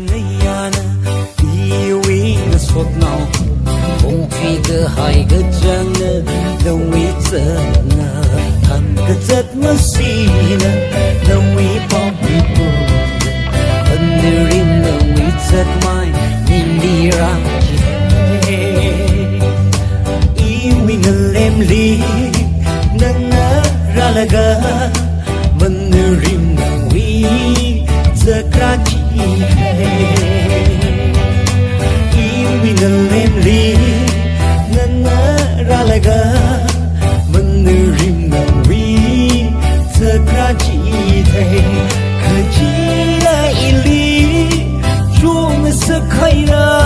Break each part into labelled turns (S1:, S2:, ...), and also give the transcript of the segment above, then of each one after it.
S1: Shimreingam Iwi sốt nào không phi cơ hai cơ chân đồng ý giận thằng cơ rất mất xì đồng ý bao bị buồn ân rim đồng ý rất mai nhìn đi ra Iwi ngân em li nâng ra là gà mình rim đồng ý rất ra chi Iwi ngân em li nâng ra là gà mình rim đồng ý rất ra chi thầy khờ chi là ili chuông sức hay ra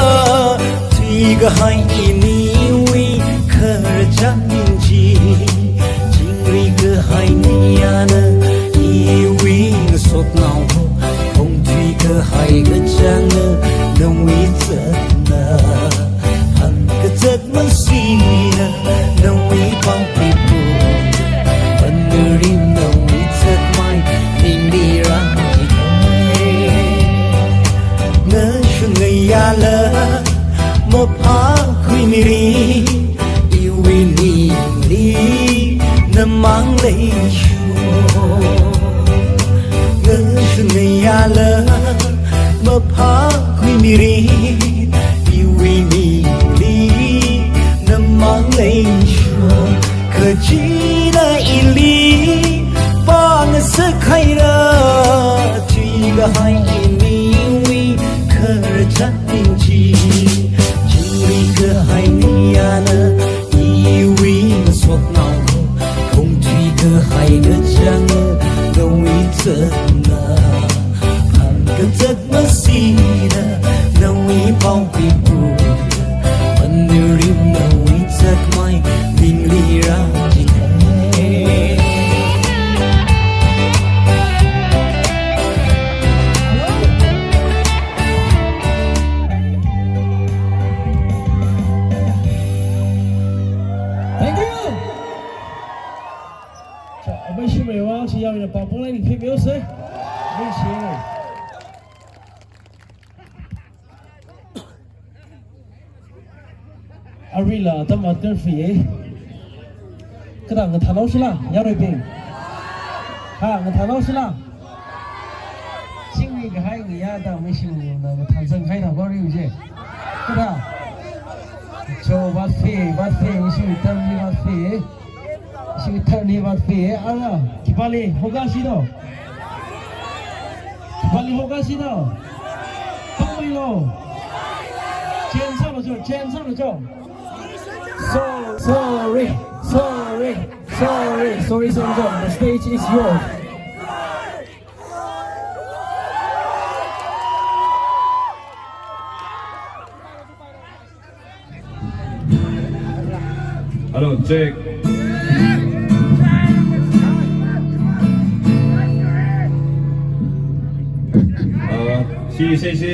S1: thì cả hai ini wi khờ chẳng chi chính vì cơ hai niana Iwi sốt nào không thủy cơ hai cơ chẳng đồng ý rất na hẳn cơ rất mất xì đồng ý bao bị buồn vẫn như rim đồng ý rất mai mình đi ra thì thôi ngỡ cho ngày ya lỡ một phá khuy mì Iwi ni li nằm mang lấy chùa ngỡ cho ngày ya lỡ một phá khuy mì Iwi ni li nằm mang lấy chùa khờ chi là ili bằng sức hay ra chỉ cả hai ini wi khờ chắc tình chi chỉ vì cơ hai niana Iwi sốt nào không thủy cơ hai cơ chẳng đồng ý rất na hẳn cơ rất mất xì đồng ý bao bị buồn vẫn như rim đồng ý rất mai mình đi ra chỉ thế
S2: Thank you. 자, 어머니 심으와 지야미는 방풍라인 캠이었어요. 어머니 심. Arila, tamat kerfi. Kadang ngethanau sila, yaroi ha, ngethanau sila. Singwi ke hai ngiya da me sim na ngethansang khai na gori uje. Kada. Cho bat fe, isi tam ni bat fe. Isi tam ni bat fe. Ala, kipali hoga sido. Kipali hoga sido. Tungui lo. Chen sa lo jo. Sorry, Shimreingam. The stage is yours.
S3: Hello, check. Si.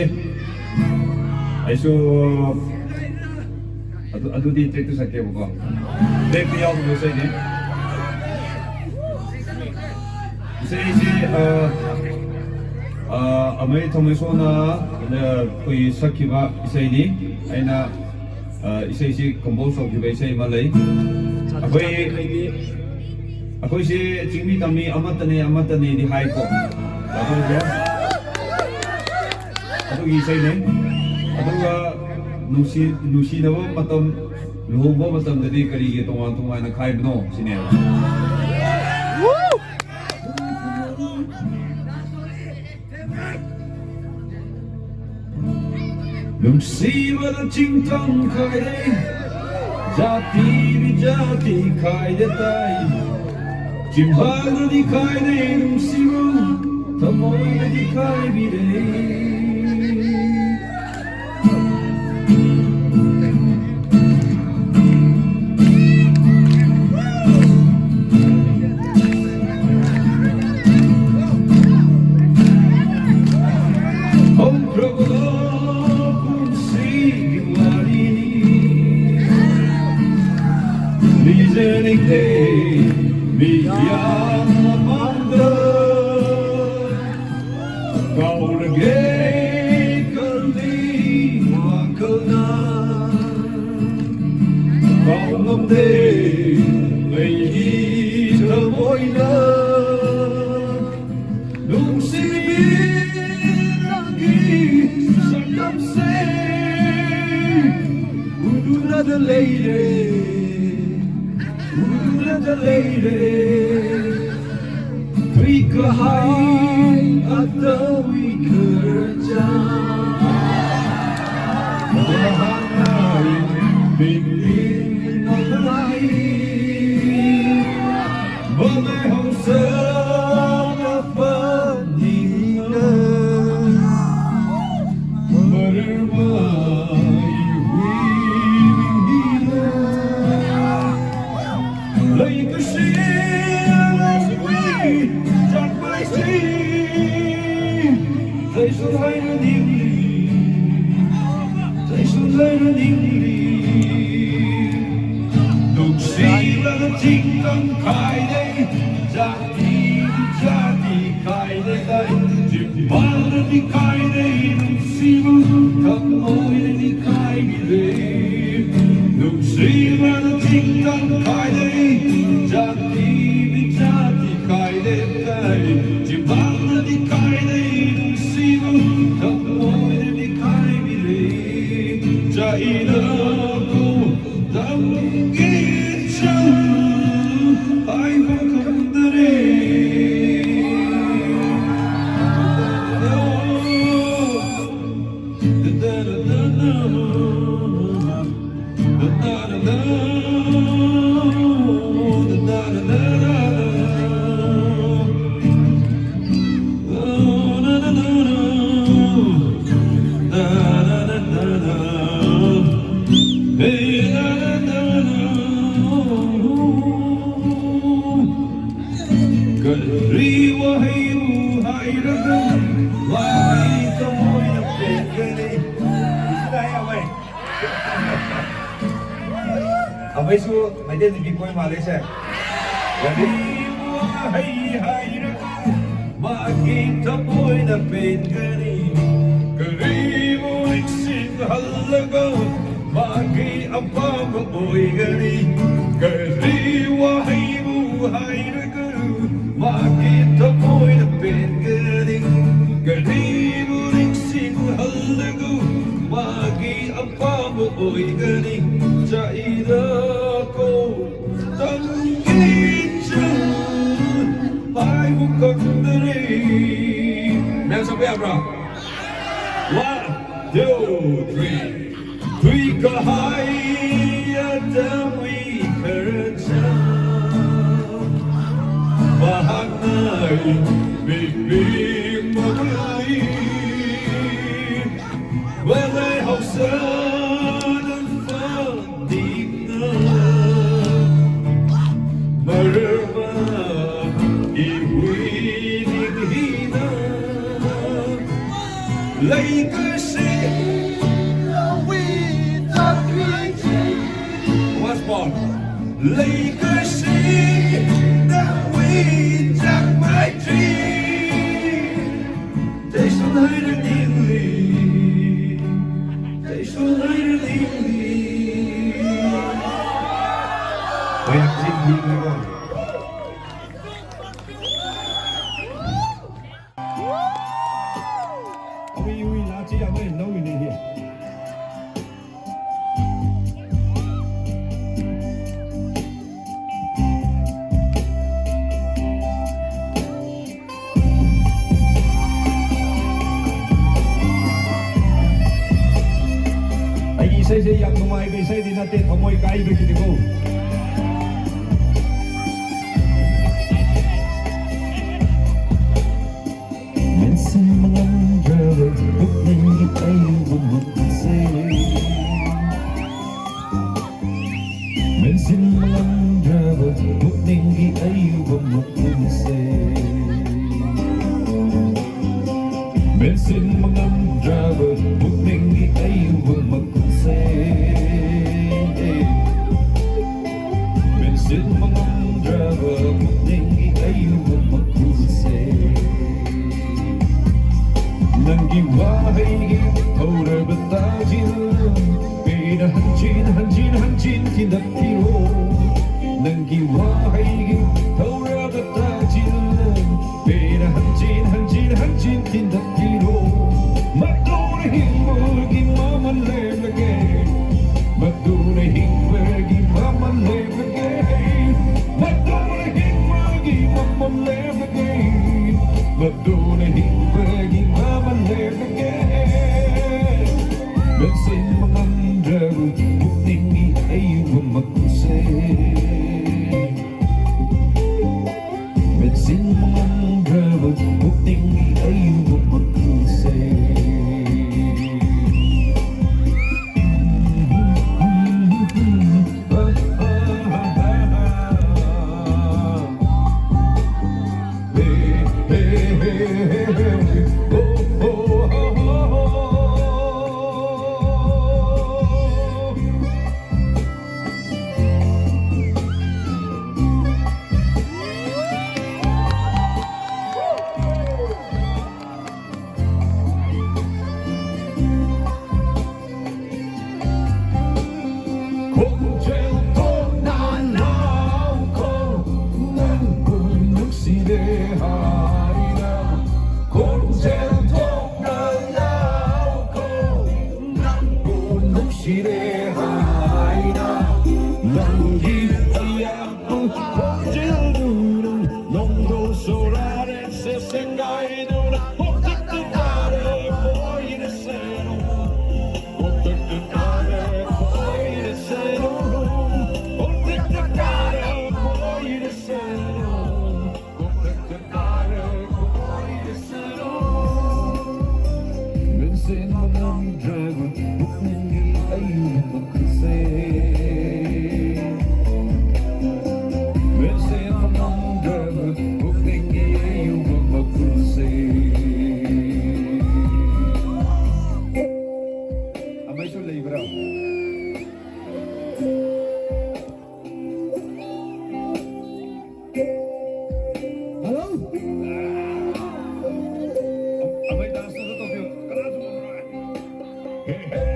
S3: Ayo. Aduh di take tu sakit bukan. Take dia out dulu saya ni. Amai thomai sona koi sakiba isai ni aina isai compose of the isai malai. Akoi si jingmi tami amatane di high ko. Aduh isai ni. Aduh nusi nawa matam luhungbo matam tadi karige tungan na khai bno sine Lumsi wala chingtang khai de jati bi jati khai de tai chimbal di khai de lumsi wo tamoy di khai bi de Kau lagi some say, ooh, another lady, ooh, another lady. Tweak a high at the weaker job. Big in the night, but my home son of Vanilla, butter my weaving like a ship as we jump by sea. They shall hide a they shall hide a Lungshang Luira Jati Jati Kaide Dai Jimbal Di Kaide Lungsimu Kamoy Di Kaide Lungshang Luira Jati Jati Kaide Dai Jimbal Di Kaide Lungsimu Kamoy Di Kaide Jaina Ko Damgi Abay su, may din hindi ko yung Malaysia. Jadi wahai hai makita mo'y napingani, karimu iksin halaga, magi apa mo'y gani, kari wahai buhay raga, makita mo'y napingani, karimu iksin halaga, magi apa mo'y gani. Jaida ko tanggicha ay bukag dari. Meron sa kuya bro. 1, 2, 3. Three kahay at amoy karachan. Bahag na'y bibig magali. Walay hausan lấy cái gì we talk once more lấy cái gì that we talk my dream they should hide it in me they should hide it in me vậy xin đi rồi chỉ là mấy nấu gì đi ai xây xây yang tumai cái xây đi nate thomoi kai cái gì cô Bensin mengandraba Bukningi ayu bermakuse Bensin mengandraba Bukningi ayu bermakuse Nanggi wahai Taura betajil Beda hancin tindak piro Nanggi wahai Taura betajil Beda hancin tindak piro Maturi himu 지레하이나 남기야 번져두는 농도솔 아래 새 생각이 누나 어떻게 아래 보이는 새로 어떻게 아래 보이는 새로 어떻게 아래 보이는 새로 어떻게 아래 보이는 새로 맨센 남자분 웃는 길 아유만 크세 맨센 남자분 웃는 길 아유만 크세 Amay sulle bro
S2: Hello?
S3: Amay dance na to pio Karazo mo bro Hey hey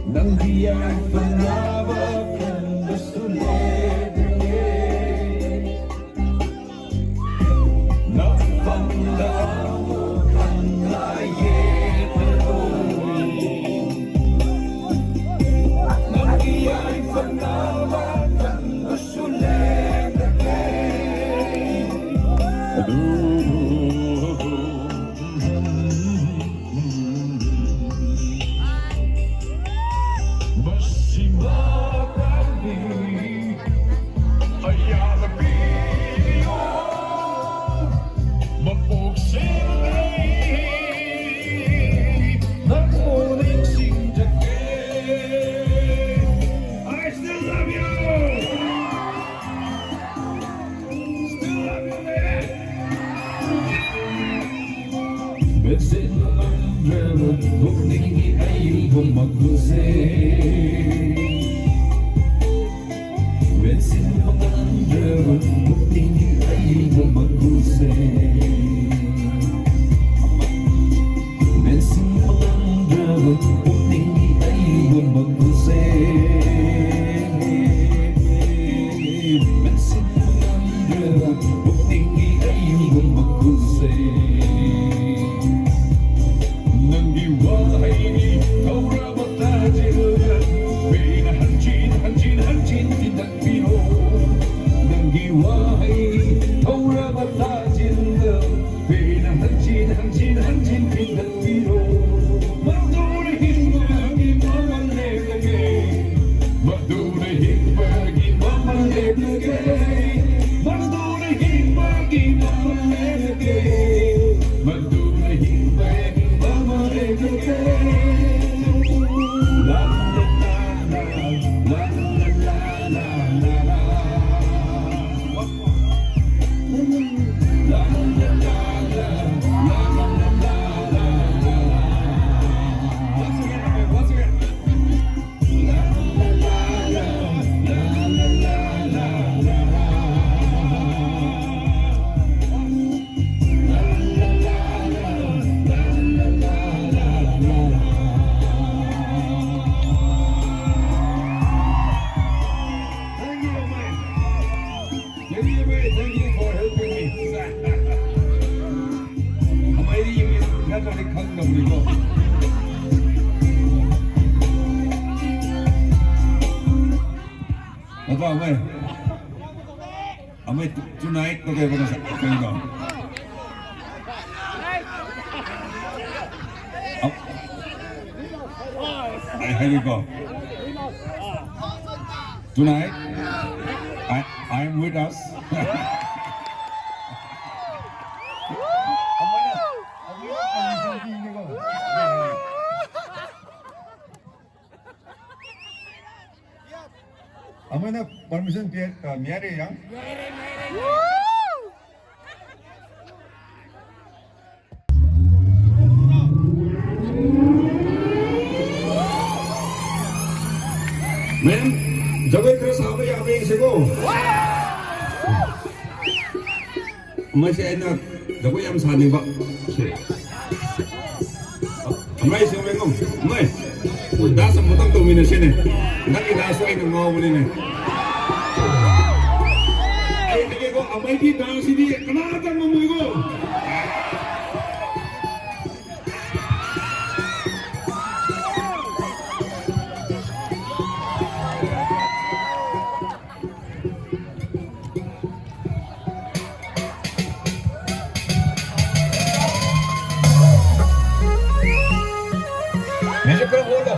S3: Nang di ay panawagan gusto lebre Napanglaan mo kang nayeteroin Nang di ay panawagan gusto lebre Bensin ang drama, huwag naging ayaw mo mag-usay Bensin ang drama, huwag naging ayaw mo mag-usay Bensin ang drama, huwag naging ayaw mo mag-usay Bensin ang drama, huwag naging ayaw mo mag-usay Nanggiwahay Taura matajilan Bina hanjin tinagpino Nanggiwahay Taura matajilan Bina hanjin tinagpino Madurihin bagi mamalagay Madurihin bagi mamalagay Madurihin bagi mamalagay Madurihin bagi La la la la la la la Apa Amay tonight na kayo sa kanila. Here you go. Tonight, I'm with us. Amoy na permission miyari yang. Men, जब एक सामने आवे इसे को ไม่ใช่นะแต่ก็ยังสั่นอยู่ปะไม่ใช่ไหมงงไม่ด้าสมุทรต้องตัวมีนะใช่ไหมนั่นคือด้าสวยกับงอวันนี้เนี่ยไอ้ก็เอาไม่ที่ด้าสิดีขนาดนั้นมั้งกูMeja para bola.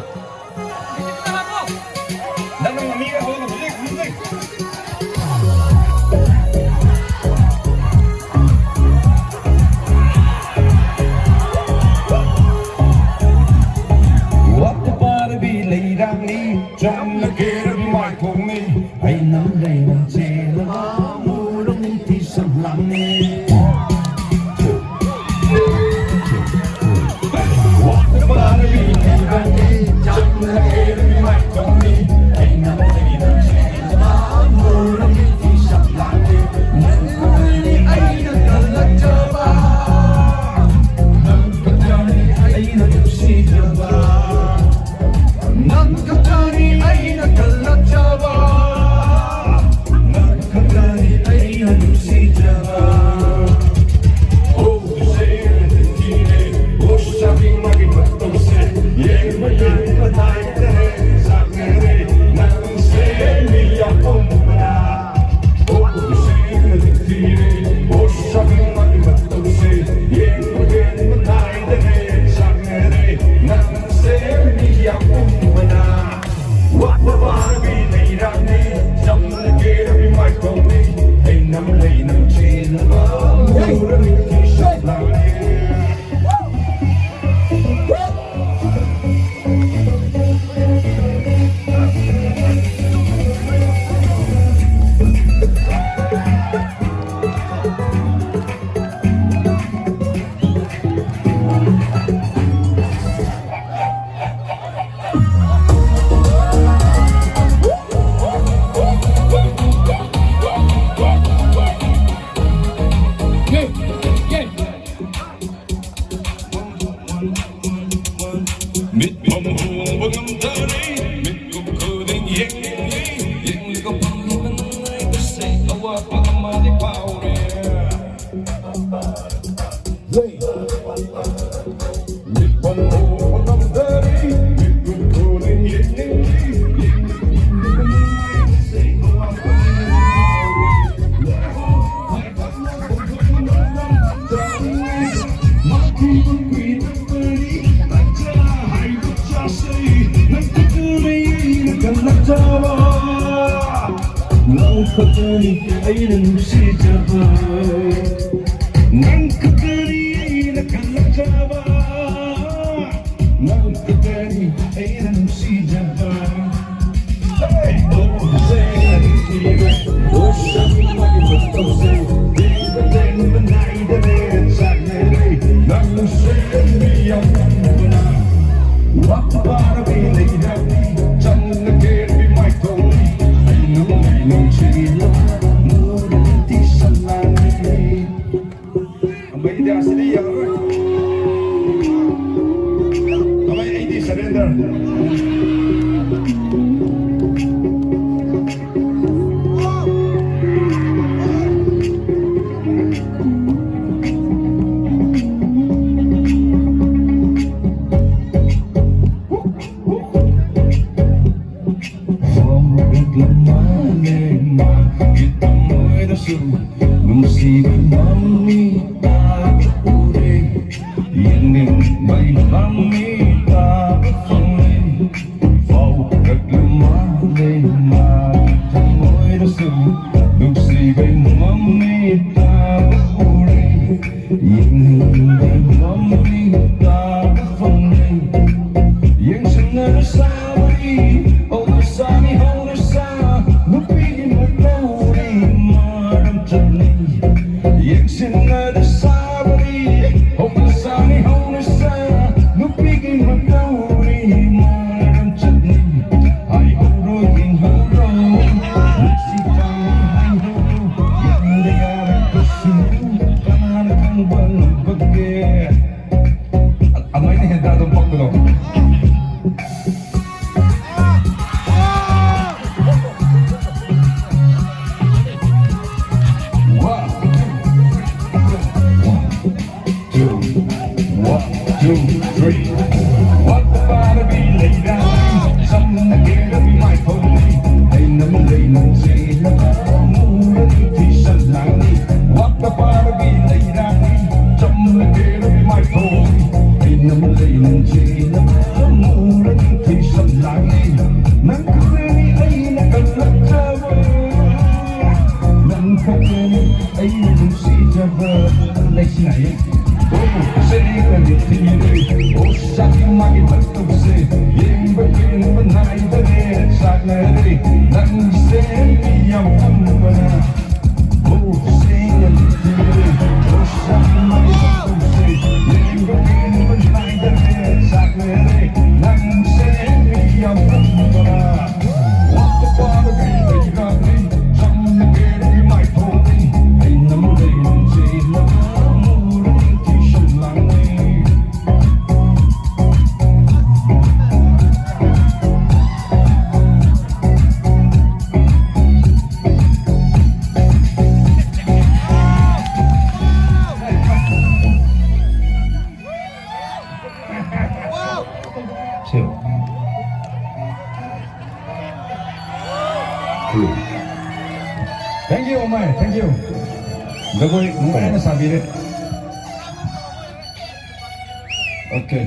S3: Dando uma amiga bola, vem. What the bar be lay down me, jump the gear be my pony. I know they don't say the more than this of money. What the bar be lay down me, jump the gear be my pony. I know they don't say the more than this of money. I don't let you back. I don't see you back. Nankatani aina kalachava, Nankatani aina nusijava. Oh, say it, oh, shabi magi batose, yema yema naite, sakere, nang say miya pomna. Oh, say it, oh, shabi magi batose, yema yema naite, sakere, nang say miya pomna. What the Barbie made of me, some of the gear be my pony, ain't no lane, no chain, no t-shirt like Mit om hoven om døren, mit om køden gjengen ligger på liven, jeg vil se over på man i power. Mit om hoven om døren, mit om køden gjengen Nankatani aina nusijava, Nankatani aina kalachava, Nankatani aina nusijava. Hey, oh, say it, oh, shabi magi batose, yema naite, sakere, nang say miya pomna. What the Barbie lay down me, jump the gear be my pony. No chila, no tisalani. Amay di asli ya. Amay ID surrender. Music mami tak ure, yang bay mami tak kami. Fau kaglemah le mati moy rasu, music mami tak ure, yang bay mami tak kami. Yang senang sari, oh sari oh sari, lupi mati maram chani. Yang senang sari, oh sari oh sari, lupi mati maram chani. Ay uruin haro, si pang ay haro, yang dia berkesan. ay nungsijaba leksnay Salikan itiri o sakit makipagtugsi Yung bagay manay dali at saknari Nang siyang pambana O salikan itiri o sakit makipagtugsi Yung bagay manay dali at saknari Nang siyang pambana What the fuck are you got me? Something to get in my phone Ain't no more than say love Thank you, Omar. Thank you. Gagoy, mukha na sabi rin. Okay.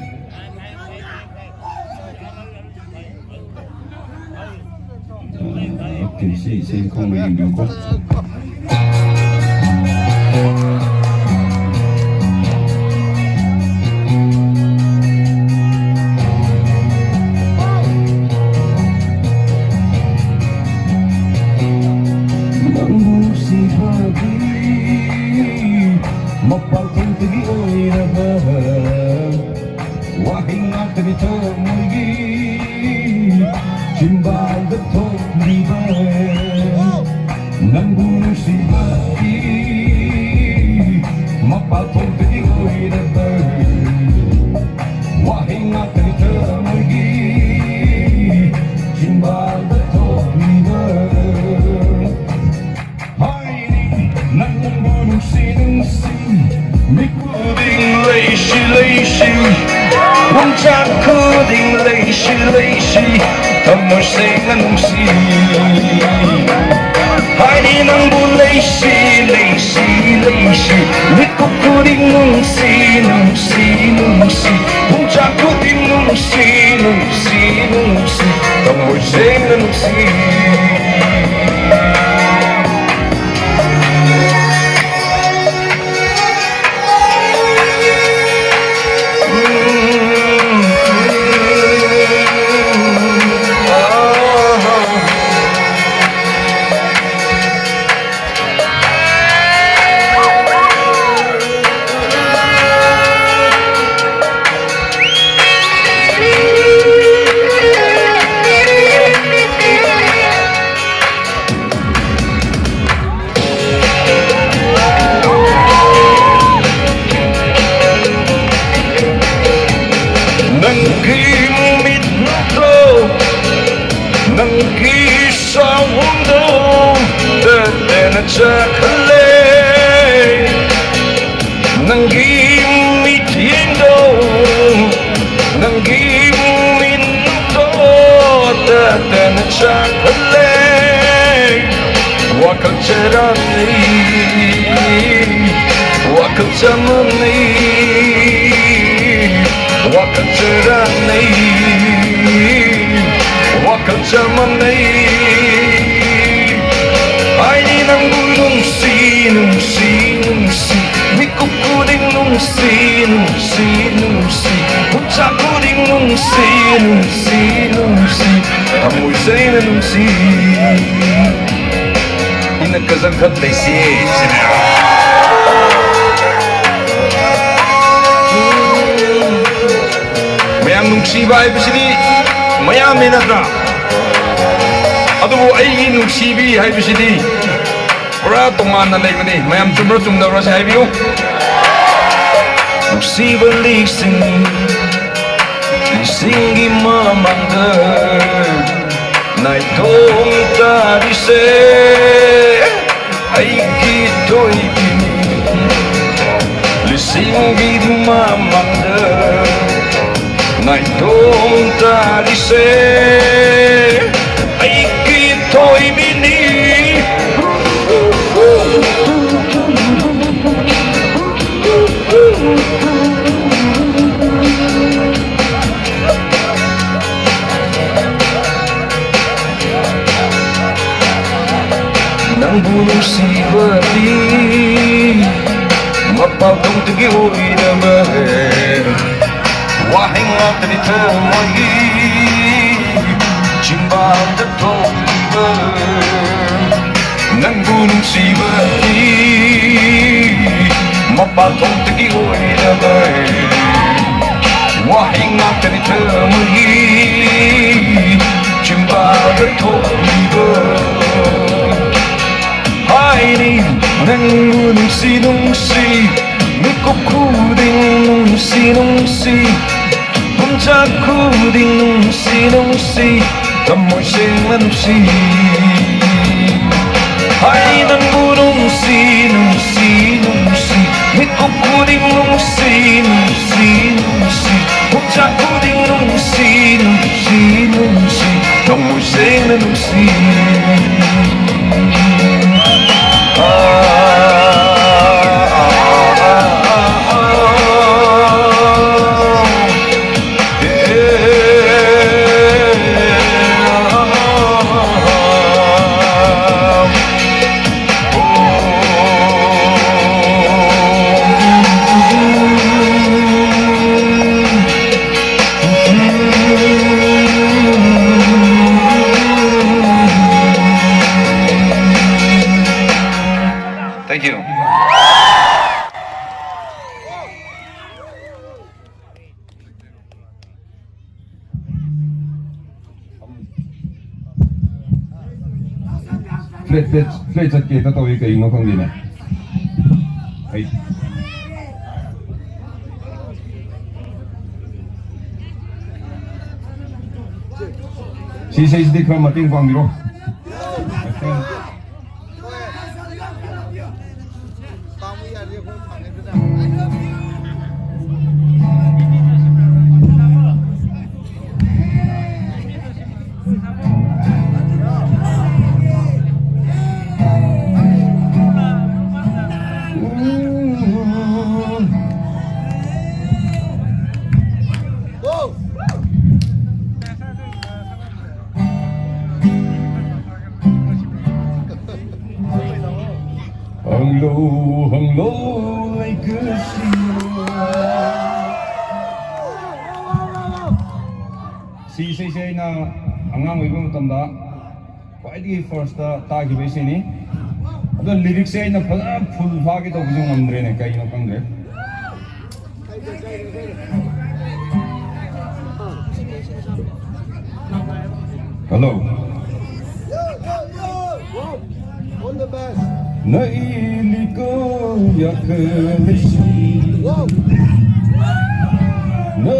S3: Okay, sige kung may video ko. Mapagpuntugi oy na ba Wahing natin ito muli Simbal da to di ba Nang buno si Bati Mapagpuntugi oy na ba Wahing natin ito muli Simbal da to di ba Nang buno si Mikuding lazy Lungshang kuding lazy Tamor sengan si Hari nang bu lazy Mikuding si Lungshang kuding si Tamor sengan si Nang gimitiendo Nang giminto Tatan at sakale Wakal cerani Wakal zamani Wakal cerani Wakal zamani Ay nang bulong si Mikukuding nungsi Ucakuding nungsi Amoy sa'y na nungsi Inagkazangkat laisi Mayam nungsiba haibasidi mayam menatra Adubu aigi nungsibi haibasidi Pura tongana laibani mayam chumra chumdawra sa haibiyo Nungsiba Lisingi mamangga Naitong tarise Aiki toibi Lisingi mamangga Naitong tarise Aiki toibi ni nungsiba't-di mapagdungtagi uwi naman wahing ang tanitamay Chimbang datong iba ng nungsiba't-di mapagdungtagi uwi naman wahing ang tanitamay Chimbang datong iba Hainin ng nungsi-nungsi May kukuding nungsi-nungsi Puncak kuding nungsi-nungsi Kamoy siyang manungsi Hainin mo nungsi-nungsi May kukuding nungsi-nungsi Puncak kuding nungsi-nungsi Kamoy siyang manungsi Thank you. Fløjt chất kể ta tôi cái nó không gì này. Ấy. Chị đi không mà tiếng vang đi rồi. Hang low like a sea. Na angang oiba matamda quite first taagi besini ado lyrics na phala full phage to bujung amdre ne kai no kangre hello on the best nailiko yakaleshi no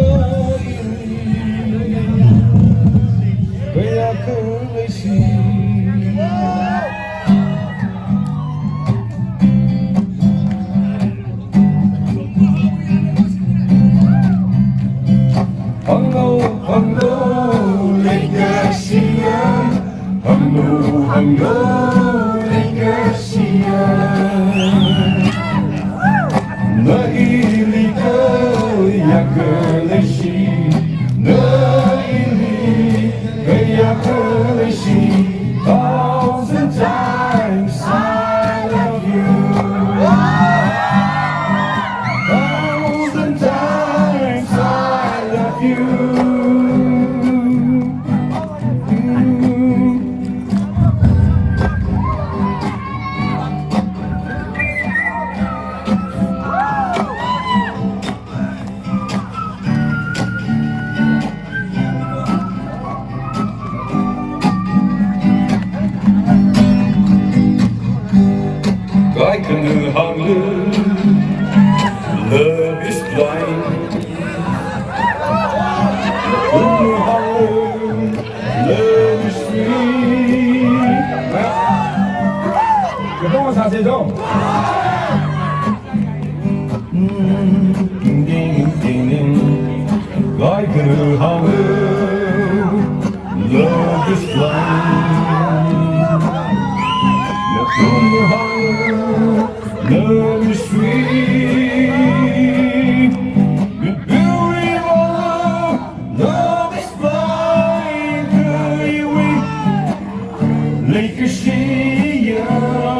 S3: Thousand times I love you. Thousand times I love you. I can hunger, love is blind. Love is sweet. Comment ça c'est donc? I can hunger, love is blind. Love is sweet, the beauty of love. Love is blind, like a sea.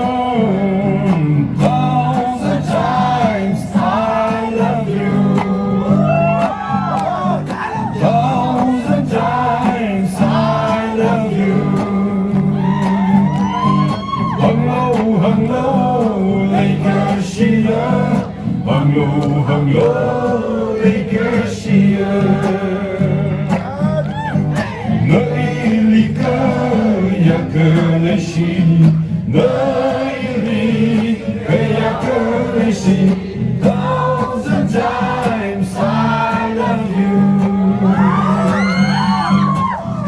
S3: low, like a sheer. Hung low, like a sheer. Nailika yakalashi, nailika yakalashi. Thousand times I love you.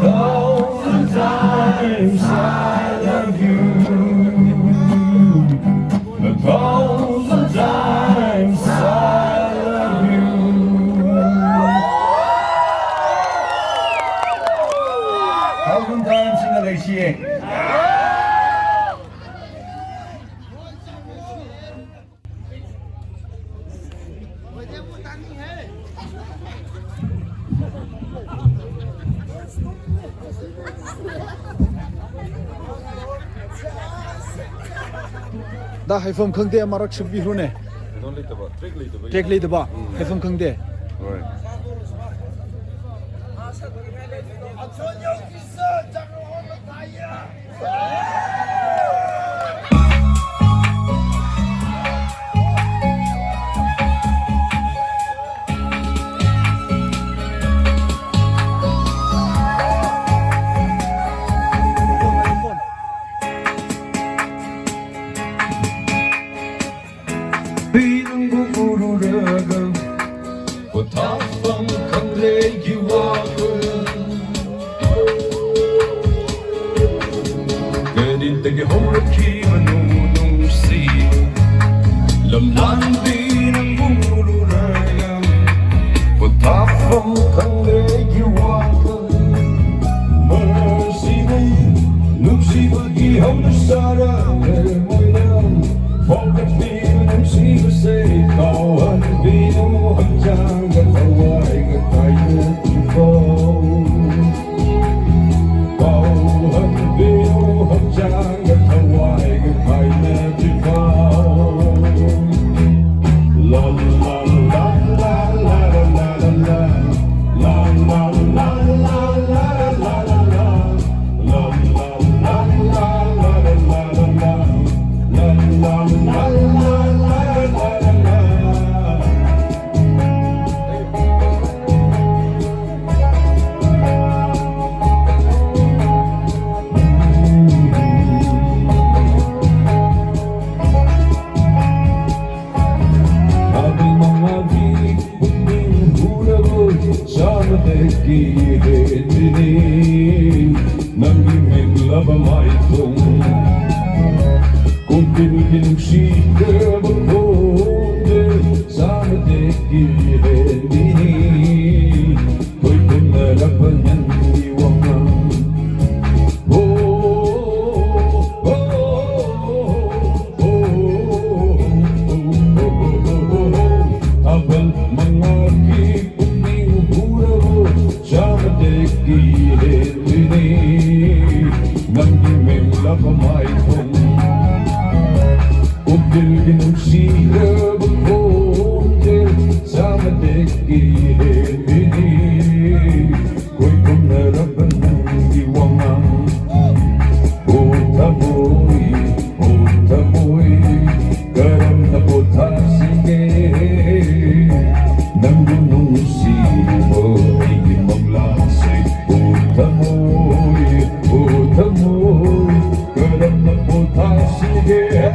S3: Thousand times I love you. A thousand times I love you. Thousand times in the Malaysia.
S4: 다 해품坑爹 마락 슈비루네 트랙 리드 봐 해품坑爹
S3: 비는 구부르르금 꽃다방 강래기와금 그린데게 홈렇키면 누누시 럼난 비는 구부르르금 꽃다방 강래기와금 멀시는 눕시버기 없는 사람을 모여 Pagkatiman ang sinusay, kawan bino ang tiyang kataway katay na tipaw. Kawan bino ang tiyang kataway katay na tipaw. La la la la la la la la la la la la la la la la la la la la La la la la la Aking mga bibig hulabot sa matekihit dinig nang imig labamay itong Kung pinag-inusika magpunde sa matikilin dinig Ko'y pinalapan niyang iwangan Abang mga kipuming huraw sa matikilin dinig nang imig labamay itong Dilgin ang sila bagpunte sa matikilin dinig Ko'y kumnarapan ng iwangang Utamoy, karam na potasige Nang gunong sila ay limang lasig Utamoy, karam na potasige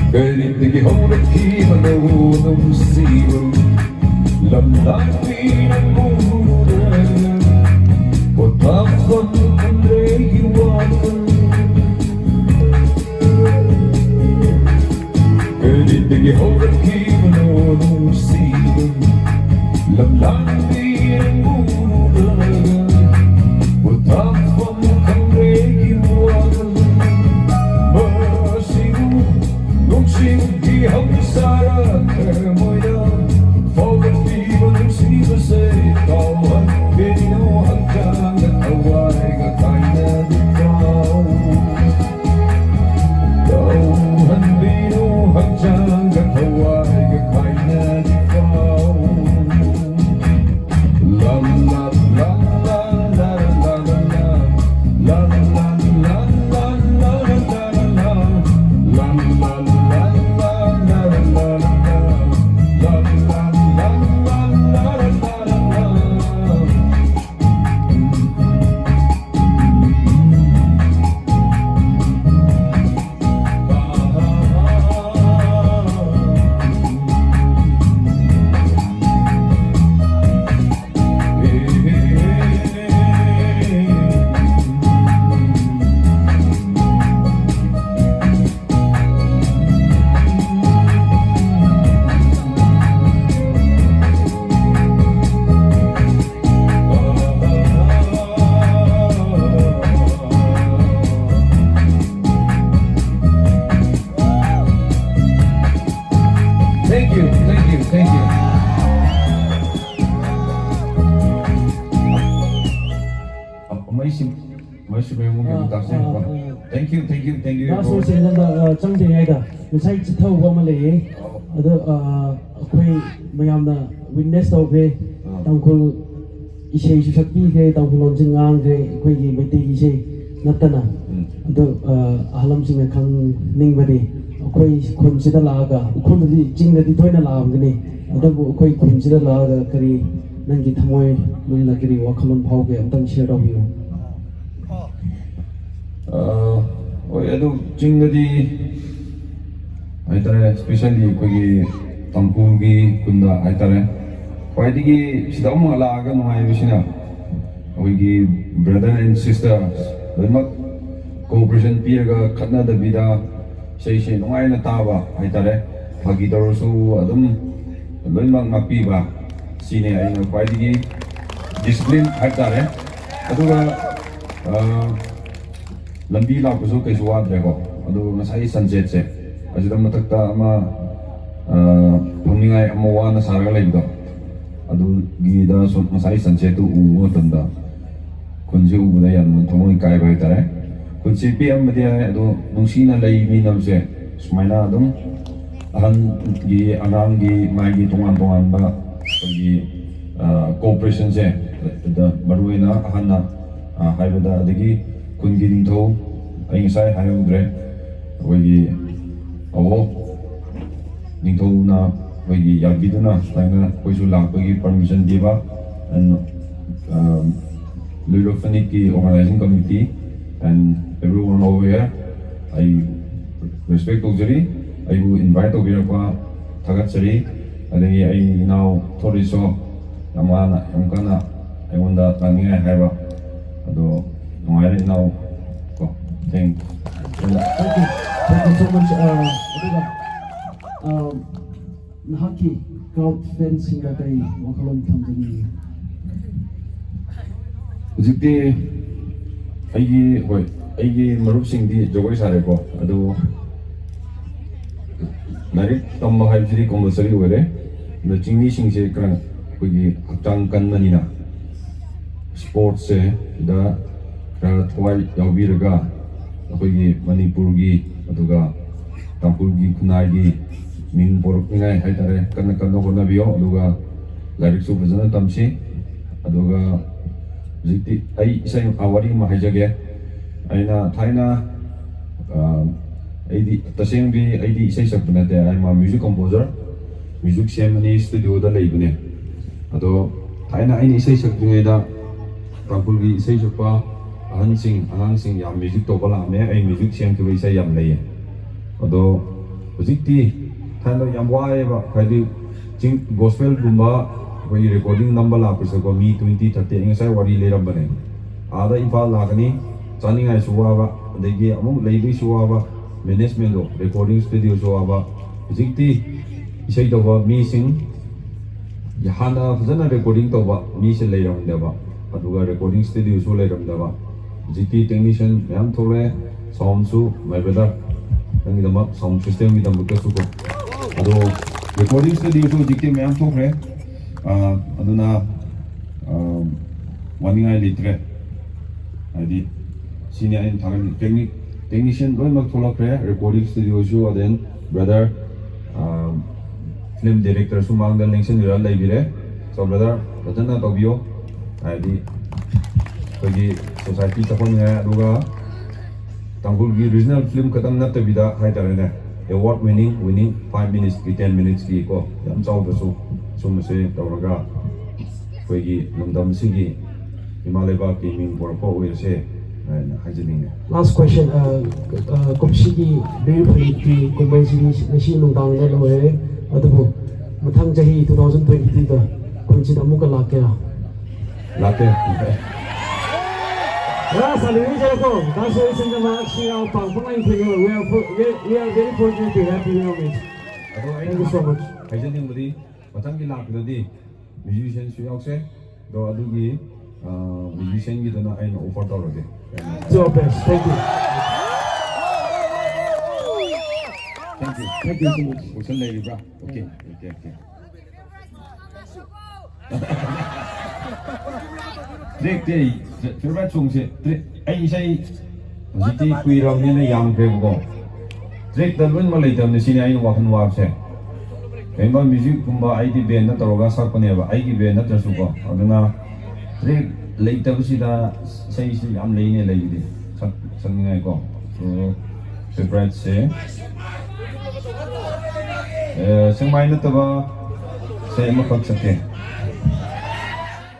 S3: Kailangan hawrakiman ng sibo Lamlamin ang muna Potapon ang rehiwanan Kailangan hawrakiman ng sibo Lamlamin ang muna Potapon ang rehiwanan Masimu Lungshang Luira Kermoya Forward people who see the say Kawan Bino Hanggang at Hawaii Gakaina di Kau Kawan Bino Hanggang at Hawaii Gakaina di Kau La la la la la la la la la la la la la la la la Thank you. Mấy sự việc mình tạo ra. Thank you.
S2: Đó số sẽ là trong thế này đó, mình sẽ thâu qua mà lấy, đó quay mình làm là witness đâu cái, tao cũng 이제 주석비게 당분간 증강게 거기 메티 이제 나타나 또 알람싱에 강닝바디 거의 콘시다 라가 콘들이 징나디 토이나 라음그니 어떤 거의 콘시다 라가 그리 난기 타모에 놀라 그리 와카만 파오게 어떤 시라고요
S3: 어도 징나디 아이따레 스페셜리 거기 당부기 군다 아이따레 Kwaidigi sida mo alaga no ay bisina oigi brother and sister loimak cooperation piraga khatna da bida sei no ay na taba ay tare phagi darusu adum loimak ngapi ba sine ay na kwaidigi discipline ay tare aduga lambi la kuso kai suwa drego adu ngasai sunset se ajida matakta ama puningai amawa na saraga laido adu gida so masai sunset tu u tanda kunji u na yan thomoi kai bai tare kunji pm media adu nungsina lai mi namse smaina adum ahan gi anang gi mai gi tongan ba gi cooperation se da maruina ahanna haibada adagi kungi ningtho ai sai hayudre gi awo ningtho na we yagiduna laina koisu lakpagi permission diba and Luira phanit ki organizing committee and everyone over here I respect ojari I will invite over here kwa thagatsari adagi I now Sorri so amana yamkana I wanda tanginga haiba ado ngai now ko thank
S2: you so much nahaki crowd fencing da kai wakalon thamjani
S3: hujikti aigi marup sing di jogoi sare ko adu narik tamma haibjiri compulsory ore the chingni sing se kran kogi hakchang kanmanina sports se da kra thwai yaubiraga kogi manipur gi aduga tampur gi kunai gi min borok ngai hai tare kan hona bio aduga larik su bajana tamsi aduga jiti ai isai awari ma haijage aina thaina aidi taseng bi aidi isai sakna te ai ma music composer music ceremony studio da leibune ado thaina ai isai sakdingai da prabul gi isai sakpa ahan sing angang sing yam music to bala me ai music sem ke isai yam lei ado ꯍꯧꯖꯤꯛꯇꯤ ꯊꯥꯏꯅ ꯌꯥꯝ ꯋꯥꯏꯑꯦꯕ ꯍꯥꯏꯗꯤ ꯆꯤꯡ ꯒꯣꯁꯄꯦꯜꯒꯨꯝꯕ ꯑꯩꯈꯣꯏꯒꯤ recording ꯅꯝꯕ ꯂꯥꯛꯄꯁꯤꯀꯣ ꯃꯤ 20-30 ꯑꯩ ꯉꯁꯥꯏ ꯋꯥꯔꯤ ꯂꯩꯔꯝꯕꯅꯦ ꯑꯥꯗ ꯏꯝꯐꯥꯜ ꯂꯥꯛꯀꯅꯤ ꯆꯥꯅꯤꯡꯉꯥꯏꯁꯨ ꯋꯥꯕ ꯑꯗꯒꯤ ꯑꯃꯨꯛ ꯂꯩꯕꯩꯁꯨ ꯋꯥꯕ ꯃꯦꯅꯦꯖꯃꯦꯟꯗꯣ ꯔꯦꯀꯣꯔꯗꯤꯡ ꯁ꯭ꯇꯨꯗꯤꯑꯣꯁꯨ ꯋꯥꯕ ꯍꯧꯖꯤꯛꯇꯤ ꯏꯁꯩ ꯇꯧꯕ ꯃꯤꯁꯤꯡ ꯍꯥꯟꯅ ꯐꯖꯅ ꯔꯦꯀꯣꯔꯗꯤꯡ ꯇꯧꯕ ꯃꯤꯁꯦ ꯂꯩꯔꯝꯗꯕ ꯑꯗꯨꯒ ꯔꯦꯀꯣꯔꯗꯤꯡ ꯁ꯭ꯇꯨꯗꯤꯑꯣꯁꯨ ꯂꯩꯔꯝꯗꯕ ꯍꯧꯖꯤꯛꯇꯤ ꯇꯦꯛꯅꯤꯁꯤꯌꯟ ꯃꯌꯥꯝ ꯊꯣꯛꯂꯛꯑꯦ ꯁꯥꯎꯟꯁꯨ ꯃꯥꯏ ꯕ꯭ꯔꯗꯔ ꯅꯪꯒꯤꯗꯃꯛ ꯁꯥꯎꯟ ꯁꯤꯁꯇꯦꯝꯒꯤꯗꯃꯛꯇꯁꯨ ꯀꯣ ꯑꯗꯣ ꯔꯦꯀꯣꯔꯗꯤꯡ ꯁ꯭ꯇꯨꯗꯤꯑꯣꯁꯨ ꯍꯧꯖꯤꯛꯇꯤ ꯃꯌꯥꯝ ꯊꯣꯛꯈ꯭ꯔꯦ ꯑꯗꯨꯅ ꯋꯥꯅꯤꯡꯉꯥꯏ ꯂꯩꯇ꯭ꯔꯦ ꯍꯥꯏꯗꯤ ꯁꯤꯅꯤ ꯑꯩꯅ ꯊꯥꯒꯠꯂꯤ ꯇꯦꯛꯅꯤꯁꯤꯌꯟ ꯂꯣꯏꯅꯃꯛ ꯊꯣꯛꯂꯛꯈ꯭रे ꯔꯦꯀꯣꯔꯗꯤꯡ ꯁ꯭ꯇꯨꯗꯤꯑꯣꯁꯨ ꯑꯗꯦꯟ ꯕ꯭ꯔꯗꯔ ꯐꯤल्म ꯗꯤꯔꯦꯛꯇꯔꯁꯨ ꯃꯥꯡꯗ ꯂꯦꯡꯁꯤꯟꯕꯤꯔ ꯂꯩꯕꯤꯔꯦ ꯁꯣ ꯕ꯭ꯔꯗꯔ ꯐꯖꯅ ꯇꯧꯕꯤꯌꯣ ꯍꯥꯏꯗꯤ ꯑꯩꯈꯣꯏꯒꯤ ꯁꯣꯁꯥꯏꯇꯤ ꯆꯥꯎꯈꯠꯅꯤꯡꯉꯥꯏ ꯑꯗꯨꯒ ꯇꯥꯡꯈꯨꯜꯒꯤ ꯔꯤꯖꯅꯦꯜ ꯐꯤल्म ꯈꯛꯇꯪ ꯅꯠꯇꯕꯤꯗ ꯍꯥꯏꯇꯥꯔꯦꯅꯦ ꯑꯦꯋꯥꯔꯗ ꯋꯤꯅꯤꯡ 5 minutes 10 minutes ꯀꯣ ꯌꯥꯝ ꯆꯥꯎꯗ꯭ꯔꯁꯨ ꯁꯨꯝꯕꯁꯦ ꯇꯧꯔꯒ ꯑꯩꯈꯣꯏꯒꯤ ꯂꯝꯗꯝꯁꯤꯒꯤ ꯏꯃꯥ ꯂꯩꯕꯥꯛꯀꯤ ꯃꯤꯡ ꯄꯨꯔꯛꯄ ꯑꯣꯏꯔꯁꯦ ꯍꯥꯏꯅ ꯍꯥꯏꯖꯅꯤꯡꯉꯦ
S2: Last question, ꯀꯨꯝꯁꯤꯒꯤ ꯕꯤꯔ ꯐꯅꯤꯠꯀꯤ ꯀꯨꯝꯍꯩꯁꯤꯗꯤ ꯉꯁꯤ ꯅꯨꯡꯗꯥꯡꯗ ꯂꯣꯏꯔꯦ ꯑꯗꯨꯕꯨ ꯃꯊꯪ ꯆꯍꯤ 2022ꯗ ꯈꯨꯟꯁꯤꯗ ꯑꯃꯨꯛꯀ ꯂꯥꯛꯀꯦꯔꯥ?
S3: ꯂꯥꯛꯀꯦ
S2: Yes, Alivijayko, that's why it's in the match here. We are very fortunate to have you here. Thank you so much.
S3: ꯍꯥꯏꯖꯅꯤꯡꯕꯗꯤ ꯃꯊꯪꯒꯤ ꯂꯥꯛꯄꯗꯗꯤ ꯃ꯭ꯌꯨꯖꯤꯁꯤꯌꯟꯁꯨ ꯌꯥꯎꯁꯦ ꯑꯗꯣ ꯑꯗꯨꯒꯤ ꯃ꯭ꯌꯨꯖꯤꯁꯤꯌꯟꯒꯤꯗꯨꯅ ꯑꯩꯅ ꯑꯣꯐꯔ ꯇꯧꯔꯒꯦ
S2: It's your best. Thank you.
S3: Thank you so much. Question leiribra? Okay. Drake day, favorite song se ai sai hojiti kuiramnina yamkhrebko Drake da lun ma leitamne sini ai wakhan wabse Kaiba music kumba ai di band na toroga sakpane ba ai gi band na trasu ko aduna Drake leitabsida sai si yam leine leide sakningai ko so favorite se sengmai na taba sai ma khak sakhe